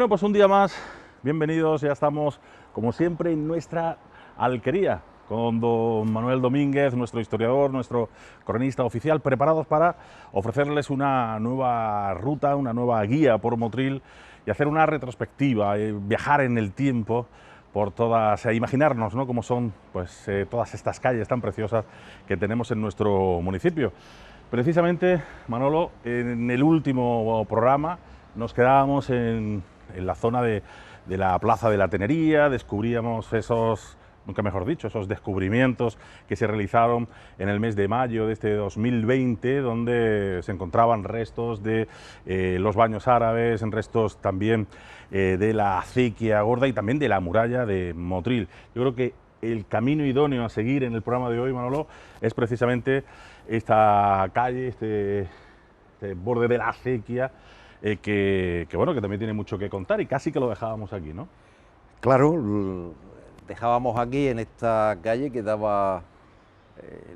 Bueno, pues un día más, bienvenidos, ya estamos como siempre en nuestra alquería con don Manuel Domínguez, nuestro historiador, nuestro cronista oficial, preparados para ofrecerles una nueva ruta, una nueva guía por Motril y hacer una retrospectiva, viajar en el tiempo por todas, imaginarnos, ¿no?, cómo son pues, todas estas calles tan preciosas que tenemos en nuestro municipio. Precisamente, Manolo, en el último programa nos quedábamos en la zona de la Plaza de la Tenería, descubríamos esos, nunca mejor dicho, esos descubrimientos que se realizaron en el mes de mayo de este 2020, donde se encontraban restos de los baños árabes, restos también de la acequia gorda y también de la muralla de Motril. Yo creo que el camino idóneo a seguir en el programa de hoy, Manolo, es precisamente esta calle, este borde de la acequia, bueno, que también tiene mucho que contar y casi que lo dejábamos aquí, ¿no? Claro, dejábamos aquí en esta calle que daba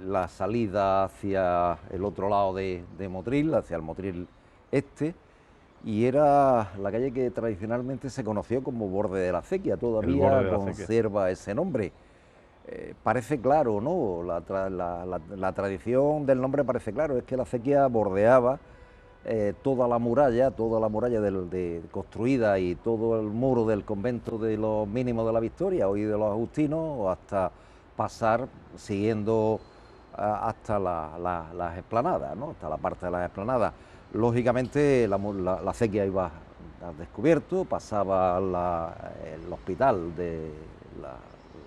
la salida hacia el otro lado de Motril, hacia el Motril este, y era la calle que tradicionalmente se conoció como Borde de la Acequia, todavía conserva ese nombre. Parece claro, ¿no? La tradición del nombre parece claro, es que la acequia bordeaba toda la muralla construida y todo el muro del convento de los Mínimos de la Victoria, hoy de los Agustinos, hasta pasar siguiendo hasta las explanadas, ¿no?, hasta la parte de las explanadas. Lógicamente la acequia iba al descubierto, pasaba el hospital de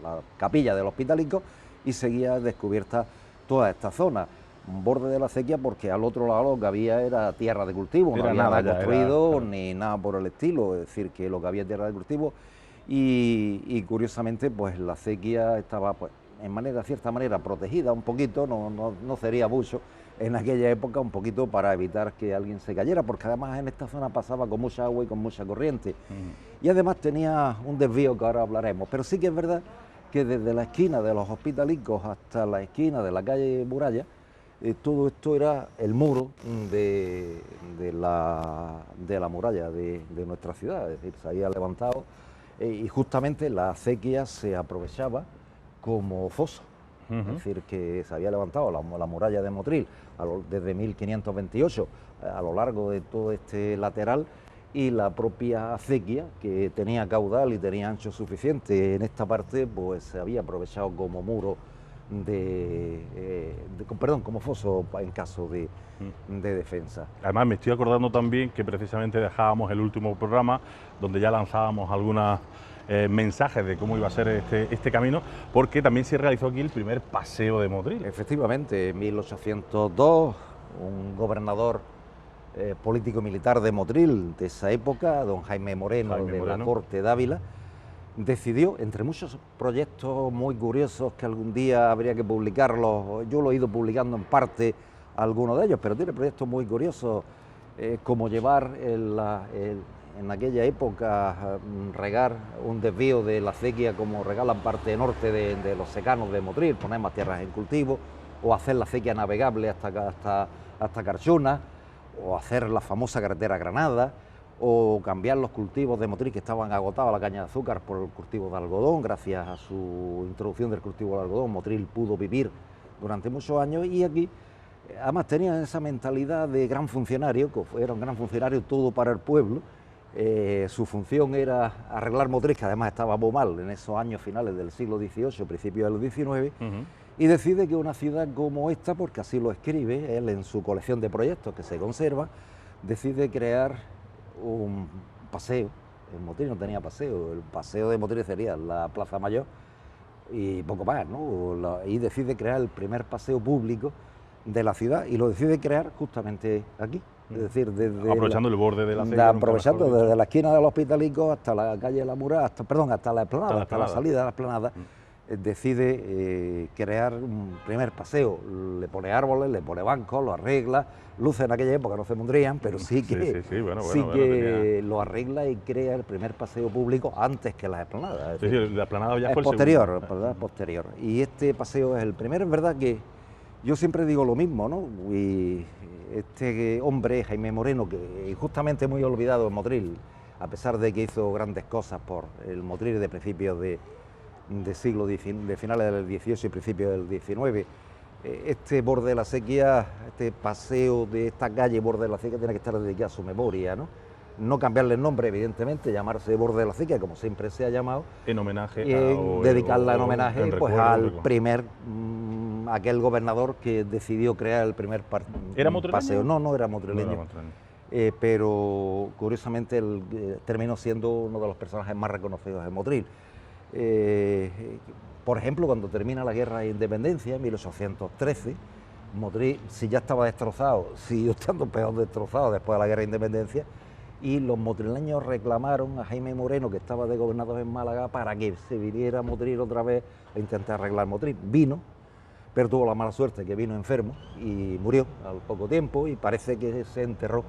la capilla del Hospitalico y seguía descubierta toda esta zona. Un borde de la acequia porque al otro lado lo que había era tierra de cultivo, no había nada construido ni nada por el estilo, es decir, que lo que había era tierra de cultivo y curiosamente pues la acequia estaba pues en cierta manera protegida un poquito, no sería mucho en aquella época, un poquito para evitar que alguien se cayera, porque además en esta zona pasaba con mucha agua y con mucha corriente y además tenía un desvío que ahora hablaremos, pero sí que es verdad que desde la esquina de los Hospitalicos hasta la esquina de la calle Muralla, todo esto era el muro de la muralla de nuestra ciudad, es decir, se había levantado y justamente la acequia se aprovechaba como foso, es decir, que se había levantado la muralla de Motril desde 1528 a lo largo de todo este lateral y la propia acequia, que tenía caudal y tenía ancho suficiente en esta parte, pues se había aprovechado como muro como foso en caso de defensa. Además me estoy acordando también que precisamente dejábamos el último programa donde ya lanzábamos algunos mensajes de cómo iba a ser este camino, porque también se realizó aquí el primer paseo de Motril. Efectivamente, en 1802 un gobernador político-militar de Motril de esa época, don Jaime Moreno, la corte de Ávila, decidió, entre muchos proyectos muy curiosos que algún día habría que publicarlos, yo lo he ido publicando en parte algunos de ellos, pero tiene proyectos muy curiosos, como llevar en aquella época regar un desvío de la acequia como regalan parte norte de los secanos de Motril, poner más tierras en cultivo, o hacer la acequia navegable hasta Carchuna, o hacer la famosa carretera Granada, o cambiar los cultivos de Motril que estaban agotados, la caña de azúcar, por el cultivo de algodón. Gracias a su introducción del cultivo de algodón, Motril pudo vivir durante muchos años y aquí además tenían esa mentalidad de gran funcionario, que era un gran funcionario todo para el pueblo. Su función era arreglar Motril, que además estaba muy mal en esos años finales del siglo XVIII, principios del XIX, y decide que una ciudad como esta, porque así lo escribe él en su colección de proyectos que se conserva, decide crear un paseo. En Motril no tenía paseo, el paseo de Motril sería la Plaza Mayor y poco más, ¿no? Y decide crear el primer paseo público de la ciudad y lo decide crear justamente aquí. Es decir, aprovechando el borde de la acequia, aprovechando desde la esquina del Hospitalico hasta la calle de la Muralla, hasta la explanada, hasta la salida de la explanada, decide crear un primer paseo. Le pone árboles, le pone bancos, lo arregla. Luces en aquella época no se pondrían, pero sí que lo arregla y crea el primer paseo público antes que las explanadas. Sí, la explanada ya es fue posterior, el segundo. ¿verdad? Posterior. Y este paseo es el primero. Es verdad que yo siempre digo lo mismo, ¿no? Y este hombre, Jaime Moreno, que justamente muy olvidado en Motril, a pesar de que hizo grandes cosas por el Motril de principios de finales del XVIII y principios del XIX, este borde de la Acequia, este paseo de esta calle borde de la Acequia tiene que estar dedicado a su memoria, ¿no? No cambiarle el nombre, evidentemente, llamarse borde de la Acequia, como siempre se ha llamado. En homenaje dedicarla en homenaje pues, al primer, aquel gobernador que decidió crear el primer ¿Era motrileño? paseo. No era motrileño. No era motrileño. Pero curiosamente terminó siendo uno de los personajes más reconocidos de Motril. Por ejemplo, cuando termina la Guerra de Independencia en 1813, Motril, si ya estaba destrozado, siguió estando peor destrozado después de la Guerra de Independencia, y los motrileños reclamaron a Jaime Moreno, que estaba de gobernador en Málaga, para que se viniera a Motril otra vez a intentar arreglar Motril. Vino, pero tuvo la mala suerte que vino enfermo y murió al poco tiempo, y parece que se enterró.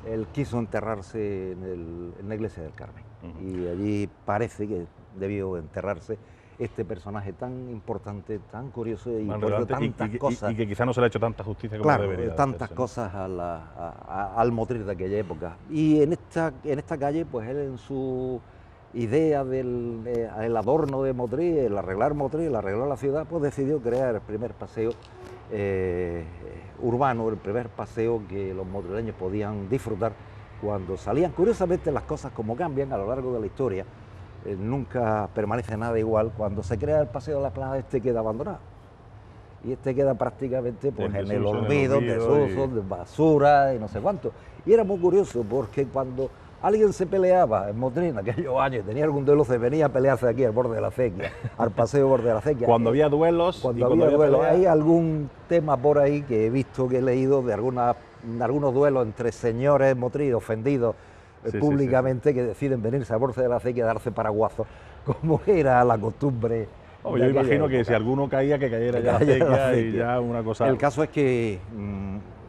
Él quiso enterrarse en la iglesia del Carmen, y allí parece que debió enterrarse este personaje tan importante, tan curioso y por tantas cosas. Y que quizá no se le ha hecho tanta justicia como debería. Tantas cosas al Motril de aquella época. Y en esta calle, pues él en su idea del adorno de Motril, el arreglar Motril, el arreglar la ciudad, pues decidió crear el primer paseo urbano, el primer paseo que los motrileños podían disfrutar cuando salían. Curiosamente, las cosas como cambian a lo largo de la historia, nunca permanece nada igual. Cuando se crea el paseo de la Plaza, este queda abandonado. Y este queda prácticamente pues, en el olvido, desuso, de basura y no sé cuánto. Y era muy curioso porque cuando alguien se peleaba en Motril en aquellos años, tenía algún duelo, se venía a pelearse aquí al borde de la Acequia, al paseo borde de la Acequia. Cuando había duelos. Cuando había duelos. Hay algún tema por ahí que he visto, que he leído de algunos duelos entre señores Motril ofendidos públicamente, que deciden venirse al borde de la Acequia a darse paraguazos, como era la costumbre. Yo imagino que si alguno caía, que cayera ya la Acequia y ya una cosa. El caso es que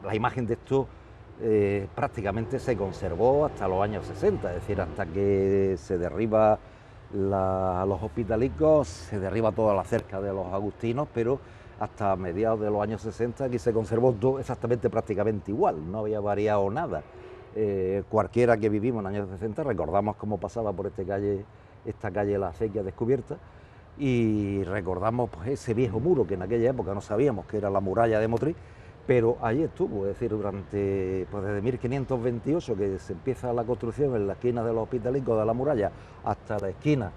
la imagen de esto prácticamente se conservó hasta los años 60, es decir, hasta que se derriba los hospitalicos, se derriba toda la cerca de los agustinos, pero hasta mediados de los años 60 aquí se conservó todo exactamente prácticamente igual, no había variado nada. Cualquiera que vivimos en los años 60 recordamos cómo pasaba por esta calle La Acequia descubierta, y recordamos pues, ese viejo muro que en aquella época no sabíamos que era la muralla de Motril, pero allí estuvo, es decir, desde 1528 que se empieza la construcción en la esquina de los Hospitalicos de la muralla hasta la esquina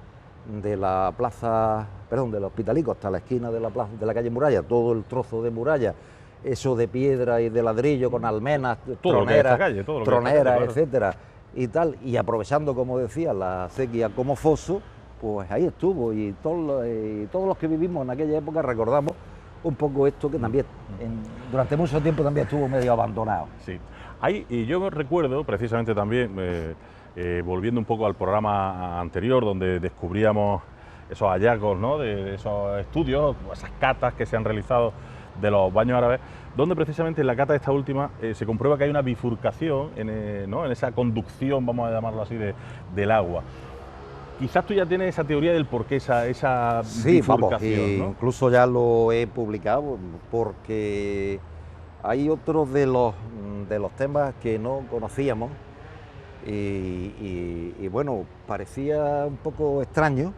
de la plaza, perdón, de los Hospitalicos hasta la esquina de la calle Muralla, todo el trozo de muralla, eso de piedra y de ladrillo con almenas, troneras, etcétera, y tal, y aprovechando, como decía, la acequia como foso, pues ahí estuvo, y todos los que vivimos en aquella época recordamos un poco esto que también durante mucho tiempo también estuvo medio abandonado. Sí, y yo recuerdo precisamente también, volviendo un poco al programa anterior, donde descubríamos esos hallazgos, ¿no?, de esos estudios, esas catas que se han realizado de los baños árabes, donde precisamente en la cata esta última se comprueba que hay una bifurcación en esa conducción, vamos a llamarlo así, del agua. Quizás tú ya tienes esa teoría del por qué esa bifurcación, ¿no? Incluso ya lo he publicado, porque hay otros de los temas que no conocíamos y bueno, parecía un poco extraño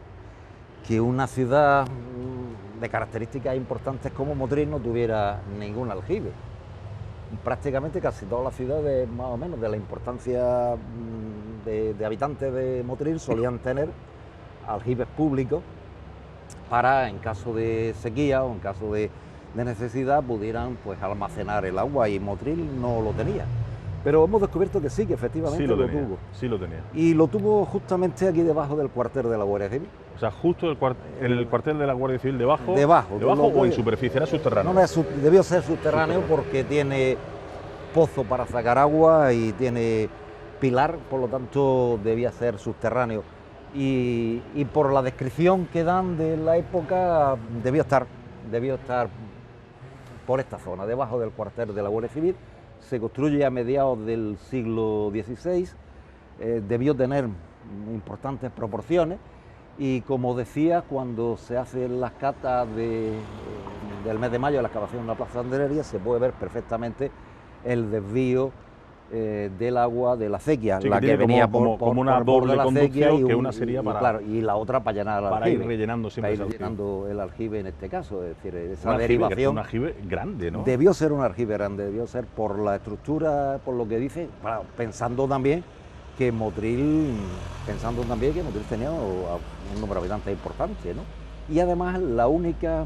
que una ciudad de características importantes como Motril no tuviera ningún aljibe. Prácticamente casi todas las ciudades, más o menos, de la importancia de habitantes de Motril solían tener aljibes públicos para, en caso de sequía o en caso de necesidad, pudieran pues almacenar el agua, y Motril no lo tenía. Pero hemos descubierto que sí, que efectivamente lo tuvo. Sí lo tenía. Y lo tuvo justamente aquí debajo del cuartel de la Guardia Civil. O sea, justo en el cuartel de la Guardia Civil, debajo o en superficie, era subterráneo. No, debió ser subterráneo porque tiene pozo para sacar agua y tiene pilar, por lo tanto debía ser subterráneo. Y por la descripción que dan de la época, debió estar por esta zona, debajo del cuartel de la Guardia Civil. Se construye a mediados del siglo XVI, debió tener importantes proporciones, y como decía, cuando se hacen las catas del mes de mayo, la excavación de la Plaza Andrería, se puede ver perfectamente el desvío del agua de la acequia, Sí, la que que tiene venía como una por el borde doble de la acequia conducción, que una sería para, claro, y la otra para llenar el para aljibe. ir rellenando siempre Para ese ir aljibe. rellenando el aljibe en este caso, es decir, esa Un aljibe, derivación. un aljibe grande, ¿no? Debió ser un aljibe grande, debió ser por la estructura, por lo que dice, pensando también que Motril tenía un número de habitantes importante, ¿no? Y además la única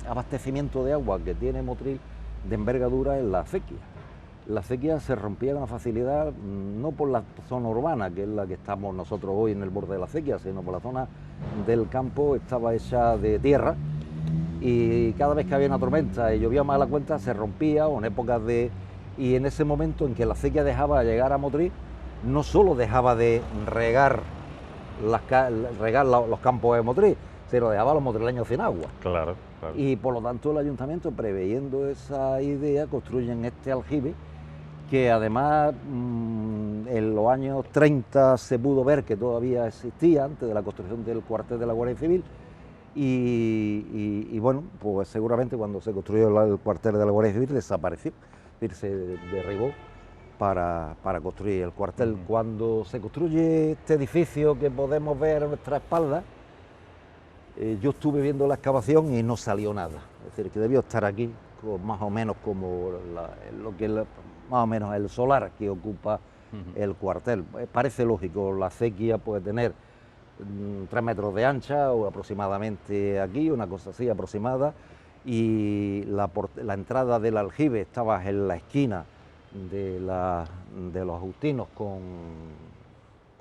abastecimiento de agua que tiene Motril de envergadura es la acequia. La acequia se rompía con facilidad, no por la zona urbana, que es la que estamos nosotros hoy en el borde de la acequia, sino por la zona del campo, estaba hecha de tierra, y cada vez que había una tormenta y llovía más a la cuenta se rompía, o en épocas de... Y en ese momento en que la acequia dejaba de llegar a Motril, no solo dejaba de regar los campos de Motril, sino dejaba a los motrileños sin agua. Claro, claro. Y por lo tanto el ayuntamiento, preveyendo esa idea, construyen este aljibe, que además en los años 30 se pudo ver que todavía existía antes de la construcción del cuartel de la Guardia Civil. Y bueno, pues seguramente cuando se construyó el cuartel de la Guardia Civil desapareció, es decir, se derribó para construir el cuartel. Cuando se construye este edificio que podemos ver a nuestra espalda, yo estuve viendo la excavación y no salió nada, es decir, que debió estar aquí más o menos como más o menos el solar que ocupa el cuartel. Parece lógico, la acequia puede tener 3 metros de ancha o aproximadamente aquí, una cosa así aproximada, y la entrada del aljibe estaba en la esquina de los Agustinos con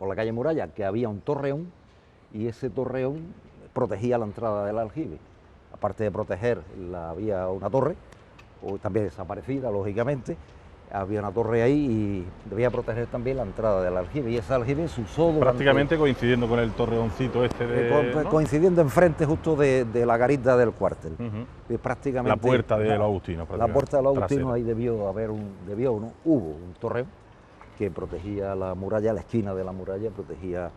la calle Muralla, que había un torreón, y ese torreón protegía la entrada del aljibe. Aparte de proteger, había una torre, también desaparecida, lógicamente. Había una torre ahí y debía proteger también la entrada del aljibe, y ese aljibe se usó prácticamente coincidiendo con el torreoncito este de... ¿no? Coincidiendo enfrente justo de la garita del cuartel. Prácticamente la puerta de los Agustinos. La puerta de los Agustinos, ahí hubo un torreón que protegía la muralla, la esquina de la muralla, protegía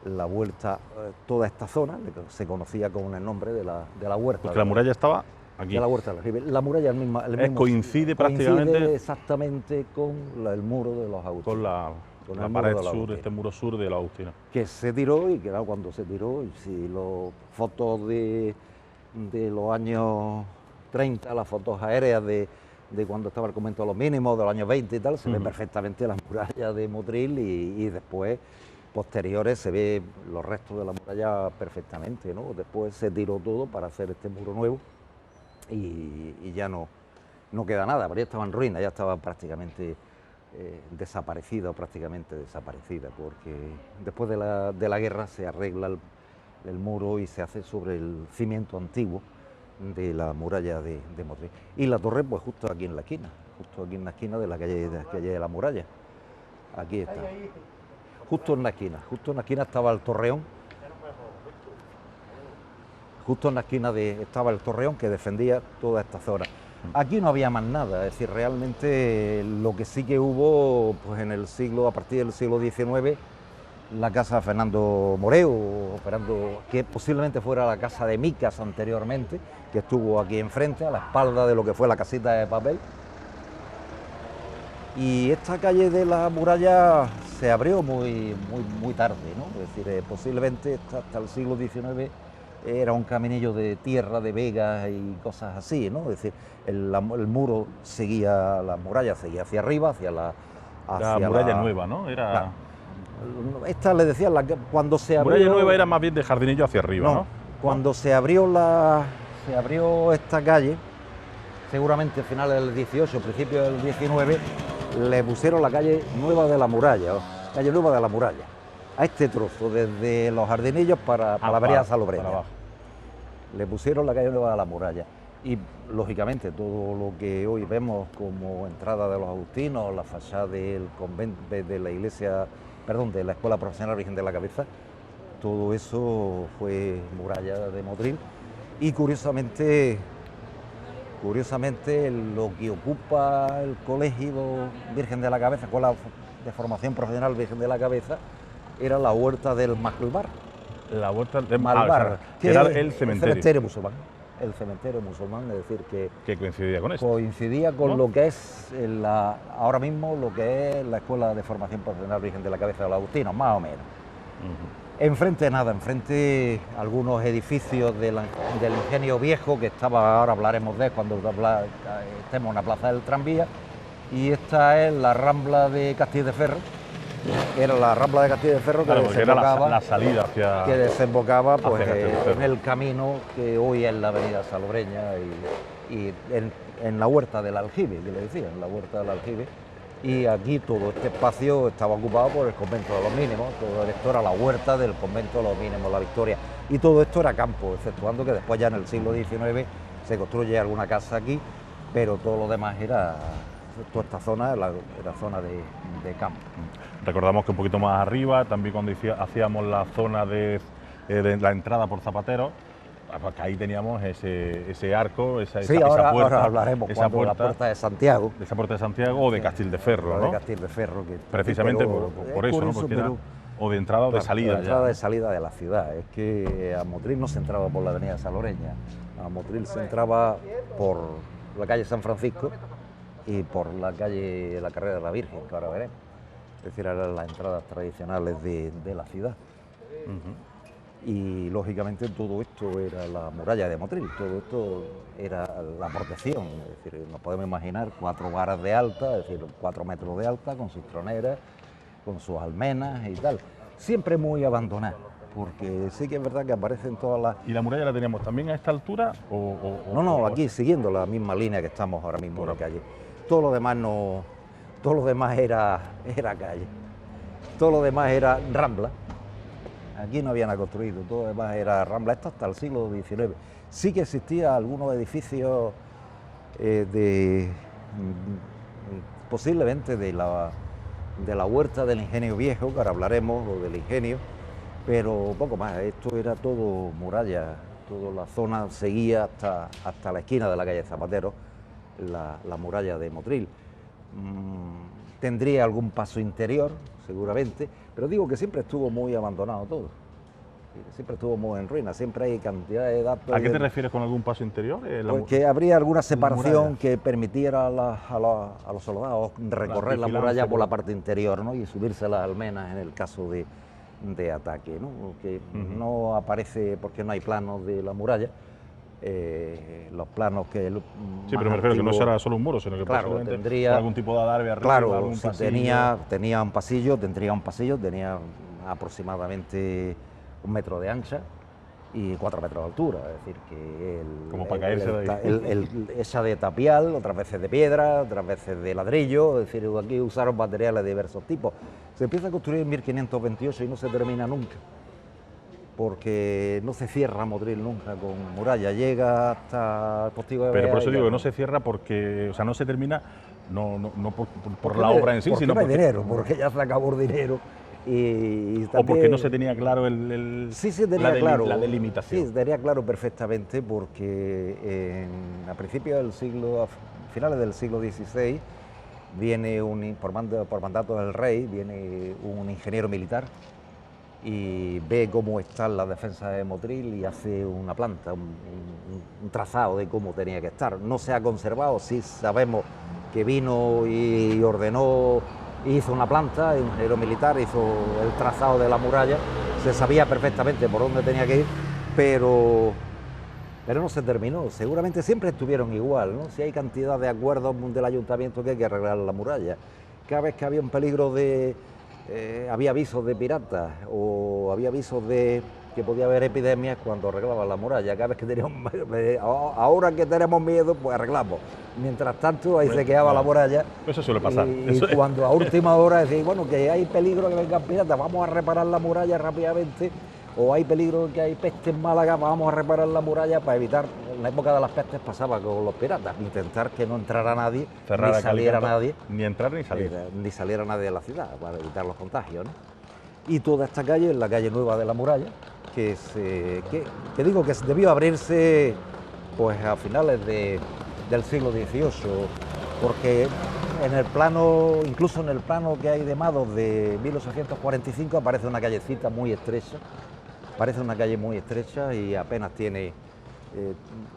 la huerta, toda esta zona, se conocía con el nombre de la huerta. Porque la muralla estaba aquí. De la huerta del aljibe. La muralla el mismo coincide prácticamente exactamente con el muro de los Agustinos. Con la pared sur, este muro sur de los Agustinos. Que se tiró, y claro, cuando se tiró, si las fotos de los años 30, las fotos aéreas de cuando estaba el convento de los mínimos, de los años 20 y tal, se ve perfectamente la muralla de Motril, y después, posteriores, se ve los restos de la muralla perfectamente, ¿no? Después se tiró todo para hacer este muro nuevo, y ya no queda nada, pero ya estaba en ruina, ya estaba prácticamente desaparecida, porque después de la guerra se arregla el muro y se hace sobre el cimiento antiguo de la muralla de Motril. Y la torre, pues justo aquí en la esquina de la calle de la Muralla. Aquí está. Justo en la esquina estaba el torreón. Justo en la esquina estaba el torreón que defendía toda esta zona. Aquí no había más nada, es decir, realmente lo que sí que hubo, pues a partir del siglo XIX, la casa de Fernando Moreu, que posiblemente fuera la casa de Micas anteriormente, que estuvo aquí enfrente, a la espalda de lo que fue la casita de papel. Y esta calle de la Muralla se abrió muy tarde, ¿no? Es decir, posiblemente hasta el siglo XIX era un caminillo de tierra, de vegas y cosas así, ¿no? Es decir, el muro seguía, la muralla seguía hacia arriba, hacia la muralla nueva, ¿no? Era... Esta le decía, cuando se abrió... Muralla nueva era más bien de Jardinillo hacia arriba, ¿no? Cuando se abrió esta calle, seguramente a finales del 18, principios del 19, le pusieron la calle Nueva de la Muralla, calle Nueva de la Muralla, a este trozo, desde los Jardinillos para la vereda Salobreña. Le pusieron la calle Nueva de la Muralla. Y lógicamente todo lo que hoy vemos como entrada de los Agustinos, la fachada del convento, de la iglesia, perdón, de la Escuela Profesional Virgen de la Cabeza, todo eso fue muralla de Motril. Y curiosamente lo que ocupa el Colegio Virgen de la Cabeza, Escuela de Formación Profesional Virgen de la Cabeza, era la huerta del Malvar. La huerta del Malvar, que era el cementerio. El cementerio musulmán. el cementerio musulmán, es decir, que coincidía con esto. coincidía con ¿no? lo que es ahora mismo lo que es la Escuela de Formación Profesional Virgen de la Cabeza de los Agustinos, más o menos. Enfrente nada, enfrente algunos edificios del Ingenio Viejo, que estaba, ahora hablaremos de él cuando estemos en la Plaza del Tranvía, y esta es la Rambla de Castillo de Ferro. Era la Rambla de Castillo de Ferro que Claro, porque era desembocaba, la salida hacia... que desembocaba pues, hacia Castillo de Ferro. en el camino que hoy es la avenida Salobreña y en la huerta del aljibe, que le decían, la huerta del aljibe. Y aquí todo este espacio estaba ocupado por el convento de los mínimos, todo esto era la huerta del convento de los mínimos, la Victoria, y todo esto era campo, exceptuando que después ya en el siglo XIX se construye alguna casa aquí, pero todo lo demás era, toda esta zona era zona de campo. Recordamos que un poquito más arriba, también cuando hacíamos la zona de la entrada por Zapatero, porque ahí teníamos ese arco, esa puerta. Ahora hablaremos esa la puerta de Santiago. De esa puerta de Santiago o de Castil de Ferro, ¿no? De Castil de Ferro. Precisamente por eso, ¿no? Porque era o de entrada o de salida. De entrada de salida de la ciudad. Es que a Motril no se entraba por la avenida Salobreña, a Motril se entraba por la calle San Francisco y por la calle La Carrera de la Virgen, que ahora veremos. Es decir, eran las entradas tradicionales de la ciudad. Y lógicamente todo esto era la muralla de Motril, todo esto era la protección, es decir, nos podemos imaginar 4 varas de alta, es decir, 4 metros de alta, con sus troneras, con sus almenas y tal, siempre muy abandonada, porque sí que es verdad que aparecen todas las... ¿Y la muralla la teníamos también a esta altura? No, aquí siguiendo la misma línea que estamos ahora mismo en la calle. Todo lo demás no, todo lo demás era calle, todo lo demás era rambla. Aquí no había nada construido, todo lo demás era rambla, esto hasta el siglo XIX. Sí que existía algunos edificios posiblemente de la huerta del Ingenio Viejo, que ahora hablaremos, o del Ingenio, pero poco más, esto era todo muralla, toda la zona seguía hasta la esquina de la calle Zapatero, la muralla de Motril. Tendría algún paso interior, seguramente, pero digo que siempre estuvo muy abandonado todo. Siempre estuvo muy en ruina, siempre hay cantidad de datos. ¿A qué te refieres con algún paso interior? Que habría alguna separación que permitiera a los soldados recorrer la muralla por la parte interior, ¿no? Y subirse a las almenas en el caso de ataque, ¿no? Que no aparece porque no hay planos de la muralla. Los planos que... Sí, pero me refiero que no será solo un muro, sino que claro, tendría algún tipo de adarve arriba, claro, algún si pasillo. tenía un pasillo, tenía aproximadamente 1 metro de ancha y 4 metros de altura, es decir, que como para caerse de ahí. Esa de tapial, otras veces de piedra, otras veces de ladrillo, es decir, aquí usaron materiales de diversos tipos. Se empieza a construir en 1528 y no se termina nunca, porque no se cierra Motril nunca con muralla, llega hasta el Postigo de Bea. Pero por eso digo que no se cierra porque, o sea, no se termina, no por la obra en sí, sino no hay dinero, porque ya se acabó el dinero. Y también, o porque no se tenía claro sí, tenía la delimitación. Sí, tenía claro perfectamente, porque a principios del siglo, a finales del siglo XVI, viene por mandato del rey, viene un ingeniero militar y ve cómo están las defensas de Motril y hace una planta, un trazado de cómo tenía que estar. No se ha conservado, sí sabemos que vino y ordenó, hizo una planta, un ingeniero militar hizo el trazado de la muralla, se sabía perfectamente por dónde tenía que ir, pero no se terminó. Seguramente siempre estuvieron igual, ¿no? Si hay cantidad de acuerdos del ayuntamiento que hay que arreglar la muralla. Cada vez que había un peligro había avisos de piratas o había avisos de que podía haber epidemias cuando arreglaban la muralla. Cada vez que teníamos, ahora que tenemos miedo, pues arreglamos. Mientras tanto, ahí se quedaba la muralla. Eso suele pasar. Y cuando a última hora decís, bueno, que hay peligro que vengan piratas, vamos a reparar la muralla rápidamente, o hay peligro que hay peste en Málaga, vamos a reparar la muralla para evitar. En la época de las pestes pasaba con los piratas, intentar que no entrara nadie, ni saliera nadie. Ni entrar ni salir. Ni saliera nadie de la ciudad, para evitar los contagios, ¿no? Y toda esta calle es la calle nueva de la muralla, que digo que debió abrirse pues a finales del siglo XVIII, porque en el plano, incluso en el plano que hay de Mados de 1845 aparece una callecita muy estrecha, parece una calle muy estrecha y apenas tiene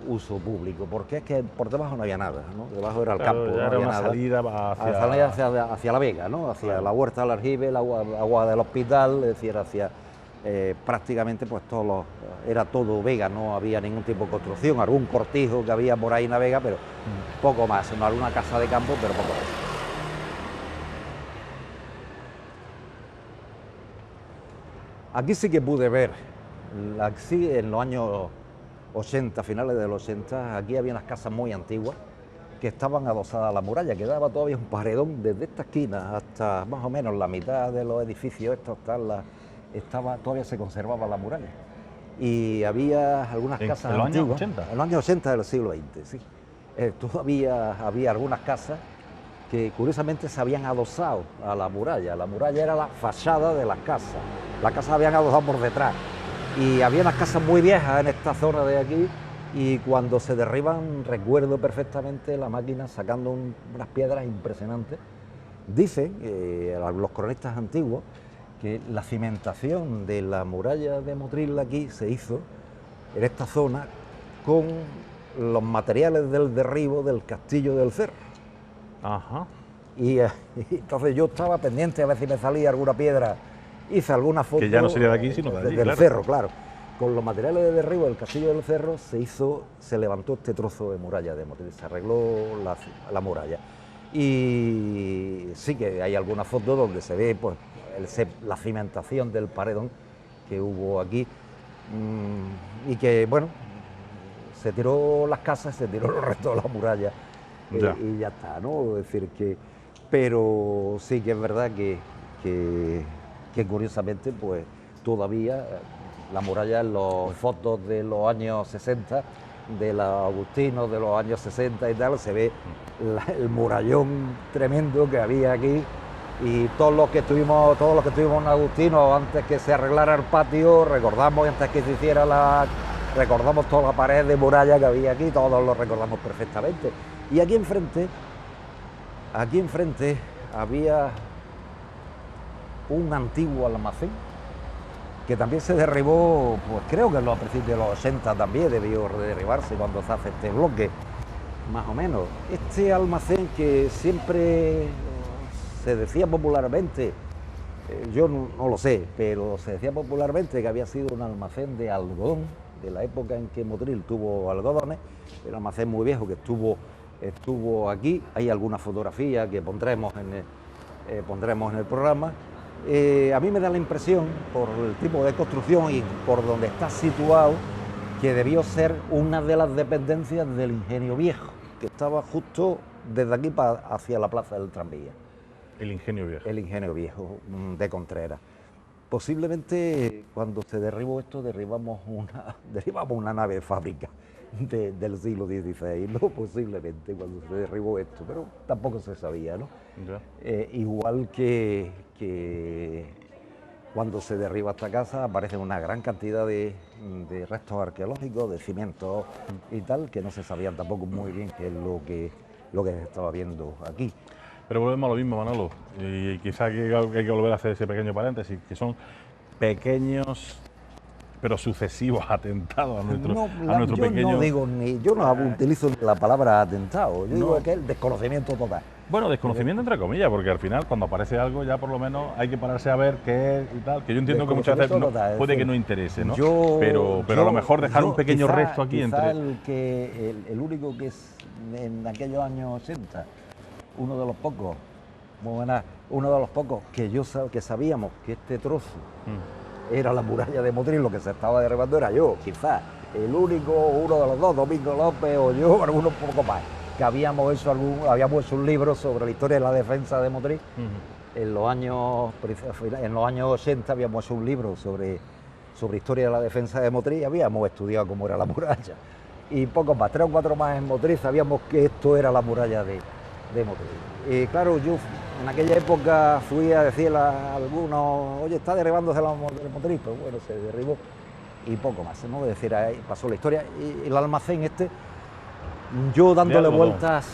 uso público, porque es que por debajo no había nada, ¿no? Debajo era el Claro, campo, ya no era había una nada. salida Hacia la vega, ¿no? Hacia Claro. la huerta del aljibe, el agua del hospital, es decir, hacia prácticamente pues era todo vega, no había ningún tipo de construcción, algún cortijo que había por ahí en la vega, pero poco más, no alguna casa de campo, pero poco más. Aquí sí que pude ver, aquí en los años 80, finales de los 80, aquí había unas casas muy antiguas que estaban adosadas a la muralla, que daba todavía un paredón desde esta esquina hasta más o menos la mitad de los edificios estos, todavía se conservaba la muralla. Y había algunas casas ¿En los años antiguas, 80? en los años 80 del siglo XX, sí. Todavía había algunas casas que curiosamente se habían adosado a la muralla. La muralla era la fachada de las casas. Las casas habían adosado por detrás. Y había unas casas muy viejas en esta zona de aquí, y cuando se derriban recuerdo perfectamente la máquina sacando unas piedras impresionantes. Dicen los cronistas antiguos que la cimentación de la muralla de Motril aquí se hizo en esta zona con los materiales del derribo del castillo del Cerro. Ajá. Y entonces yo estaba pendiente a ver si me salía alguna piedra, hice alguna foto. Que ya no sería de aquí, sino de allí, del claro. Cerro, claro. Con los materiales de derribo del castillo del Cerro se levantó este trozo de muralla de Motril, se arregló la muralla. Y sí que hay alguna foto donde se ve pues, la cimentación del paredón que hubo aquí, y que, bueno, se tiró las casas, se tiró los restos de la muralla, y ya está, ¿no? Es decir, pero sí que es verdad que curiosamente, pues todavía la muralla en las fotos de los años 60, de los agustinos de los años 60 y tal, se ve el murallón tremendo que había aquí. Y todos los que estuvimos en Agustino, antes que se arreglara el patio, recordamos, antes que se hiciera recordamos toda la pared de muralla que había aquí, todos lo recordamos perfectamente. Y aquí enfrente había un antiguo almacén que también se derribó, pues creo que a principios de los 80 también debió derribarse cuando se hace este bloque, más o menos. Este almacén que siempre se decía popularmente, yo no lo sé, pero se decía popularmente que había sido un almacén de algodón, de la época en que Motril tuvo algodones, el almacén muy viejo que estuvo aquí. Hay alguna fotografía que pondremos en el programa. A mí me da la impresión, por el tipo de construcción y por donde está situado, que debió ser una de las dependencias del Ingenio Viejo, que estaba justo desde aquí hacia la plaza del tranvía. El Ingenio Viejo. El Ingenio Viejo de Contreras. Posiblemente cuando se derribó esto, derribamos una nave de fábrica del siglo XVI, ¿no? Posiblemente cuando se derribó esto, pero tampoco se sabía, ¿no? Igual que cuando se derriba esta casa aparecen una gran cantidad de restos arqueológicos, de cimientos y tal, que no se sabían tampoco muy bien qué es lo que se estaba viendo aquí. Pero volvemos a lo mismo, Manolo, y quizá hay que volver a hacer ese pequeño paréntesis, que son pequeños pero sucesivos atentados a nuestro pequeño... Yo no utilizo la palabra atentado, yo digo que es el desconocimiento total. Bueno, desconocimiento entre comillas, porque al final cuando aparece algo ya por lo menos hay que pararse a ver qué es y tal, que yo entiendo que muchas veces puede que no interese, ¿no? Pero a lo mejor dejar un pequeño resto aquí entre... El único que es en aquellos años 80, uno de los pocos que sabíamos que este trozo era la muralla de Motril, lo que se estaba derribando era yo, quizás el único, uno de los dos, Domingo López o yo, algunos poco más, que habíamos hecho un libro sobre la historia de la defensa de Motril. En los años 80 habíamos hecho un libro sobre historia de la defensa de Motril y habíamos estudiado cómo era la muralla. Y poco más, 3 o 4 más en Motril sabíamos que esto era la muralla de Motril. Y claro, yo en aquella época fui a decirle a algunos, oye, está derribándose la Motril, pero bueno, se derribó y poco más, ¿no? Es decir, ahí pasó la historia. Y el almacén yo dándole vueltas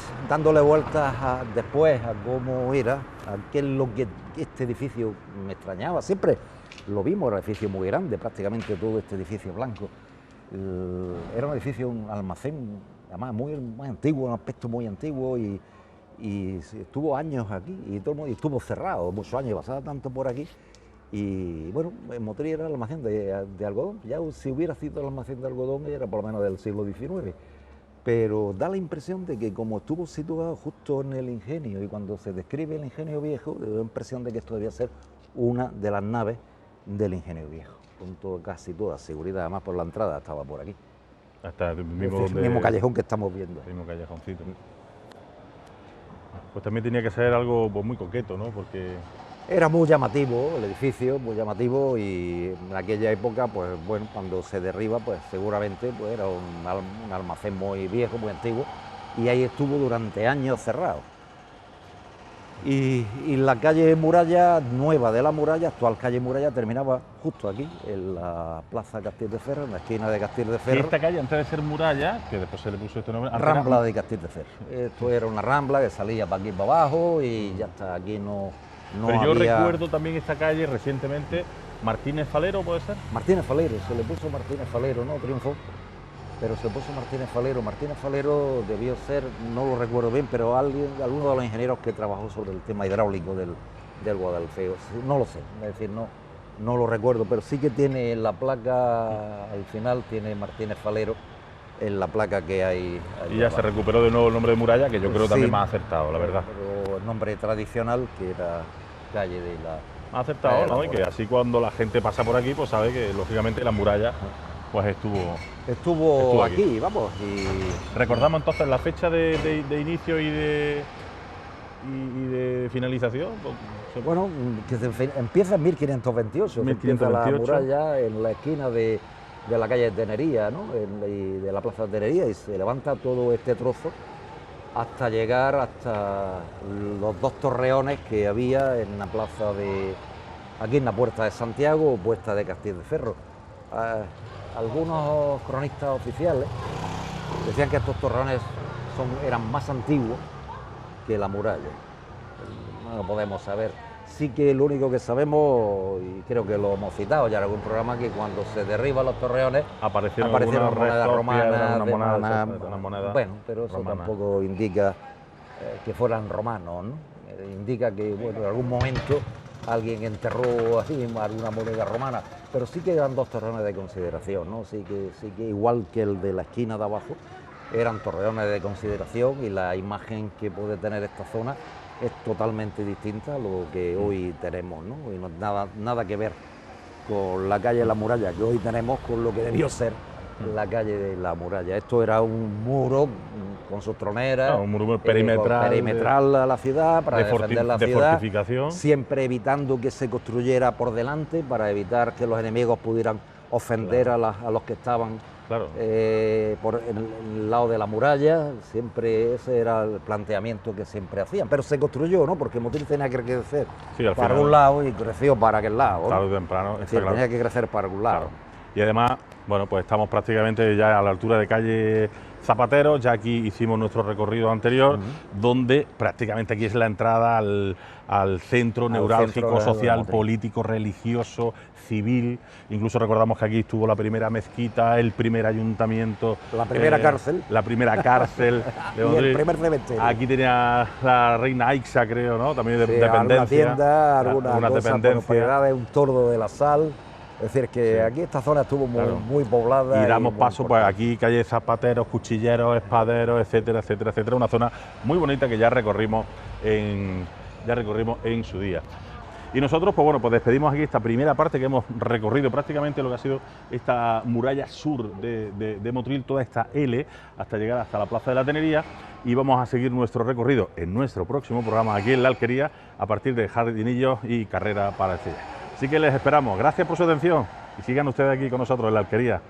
después a cómo era, a qué es lo que este edificio me extrañaba. Siempre lo vimos, era un edificio muy grande, prácticamente todo este edificio blanco. Era un edificio, un almacén, además muy antiguo, un aspecto muy antiguo y estuvo años aquí y todo el mundo, y estuvo cerrado muchos años, pasaba tanto por aquí. Y bueno, en Motril era el almacén de algodón, ya si hubiera sido el almacén de algodón era por lo menos del siglo XIX. Pero da la impresión de que como estuvo situado justo en el ingenio y cuando se describe el ingenio viejo, da la impresión de que esto debía ser una de las naves del ingenio viejo, con casi toda seguridad, además por la entrada estaba por aquí. Hasta el mismo callejón que estamos viendo. El mismo callejoncito. Pues también tenía que ser algo pues, muy coqueto, ¿no? Porque era muy llamativo el edificio, muy llamativo, y en aquella época, pues bueno, cuando se derriba, pues seguramente pues, era un almacén muy viejo, muy antiguo, y ahí estuvo durante años cerrado. Y la calle Muralla, nueva de la Muralla, actual calle Muralla, terminaba justo aquí, en la plaza Castil de Ferro, en la esquina de Castil de Ferro. Y esta calle, antes de ser Muralla, que después se le puso este nombre... Rambla de Castil de Ferro. Esto era una rambla que salía para aquí para abajo y ya está, aquí no Pero yo había... recuerdo también esta calle recientemente, Martínez Falero, ¿puede ser? Martínez Falero, se le puso Martínez Falero, no triunfó, pero se puso Martínez Falero. Martínez Falero debió ser, no lo recuerdo bien, pero alguno de los ingenieros que trabajó sobre el tema hidráulico del Guadalfeo, no lo sé, es decir, no lo recuerdo, pero sí que tiene en la placa, al final tiene Martínez Falero en la placa que hay. Y ya se recuperó de nuevo el nombre de Muralla, que yo creo también más acertado, la verdad. Pero el nombre tradicional, que era calle de la... Más acertado, ¿no? Y que así cuando la gente pasa por aquí, pues sabe que lógicamente la muralla pues estuvo aquí, vamos. Y recordamos entonces la fecha de inicio y de finalización. Bueno, que empieza en 1528, 1528. Empieza la muralla en la esquina de la calle de Tenería, ¿no? Y de la plaza de Tenería, y se levanta todo este trozo hasta llegar hasta los dos torreones que había en la plaza aquí en la Puerta de Santiago o Puerta de Castil de Ferro. Algunos cronistas oficiales decían que estos torreones eran más antiguos que la muralla. No lo podemos saber. Sí que lo único que sabemos, y creo que lo hemos citado ya en algún programa, que cuando se derriban los torreones aparecieron monedas romanas, una moneda bueno, pero eso romana. Tampoco indica que fueran romanos, ¿no? Indica que bueno, en algún momento alguien enterró así alguna moneda romana, pero sí que eran dos torreones de consideración, ¿no? Sí que igual que el de la esquina de abajo, eran torreones de consideración, y la imagen que puede tener esta zona es totalmente distinta a lo que hoy tenemos, ¿no? Y nada que ver con la calle de la Muralla que hoy tenemos con lo que debió ser la calle de la Muralla. Esto era un muro con sus troneras, un muro perimetral a la ciudad, para defender la ciudad, fortificación, siempre evitando que se construyera por delante, para evitar que los enemigos pudieran ofender a los que estaban por el lado de la muralla. Siempre ese era el planteamiento que siempre hacían, pero se construyó, ¿no? Porque Motril tenía que crecer para un lado y creció para aquel lado, ¿no? Tarde o temprano, es decir, tenía que crecer para algún lado. Claro. Y además, bueno, pues estamos prácticamente ya a la altura de calle Zapatero. Ya aquí hicimos nuestro recorrido anterior, donde prácticamente aquí es la entrada al centro neurálgico, social, político, religioso, civil. Incluso recordamos que aquí estuvo la primera mezquita, el primer ayuntamiento, la primera cárcel. La primera cárcel de y el primer cementerio. Aquí tenía la reina Aixa, creo, ¿no? También de dependencia. Alguna tienda, alguna dependencia. De un tordo de la sal. Es decir, que aquí esta zona estuvo muy poblada. Y damos paso, pues aquí calle Zapateros, Cuchilleros, Espaderos, etcétera, etcétera, etcétera. Una zona muy bonita que ya recorrimos en su día. Y nosotros, pues bueno, pues despedimos aquí esta primera parte que hemos recorrido prácticamente lo que ha sido esta muralla sur de Motril, toda esta L, hasta llegar hasta la Plaza de la Tenería, y vamos a seguir nuestro recorrido en nuestro próximo programa aquí en La Alquería, a partir de Jardinillos y Carrera para Estella. Así que les esperamos. Gracias por su atención y sigan ustedes aquí con nosotros en La Alquería.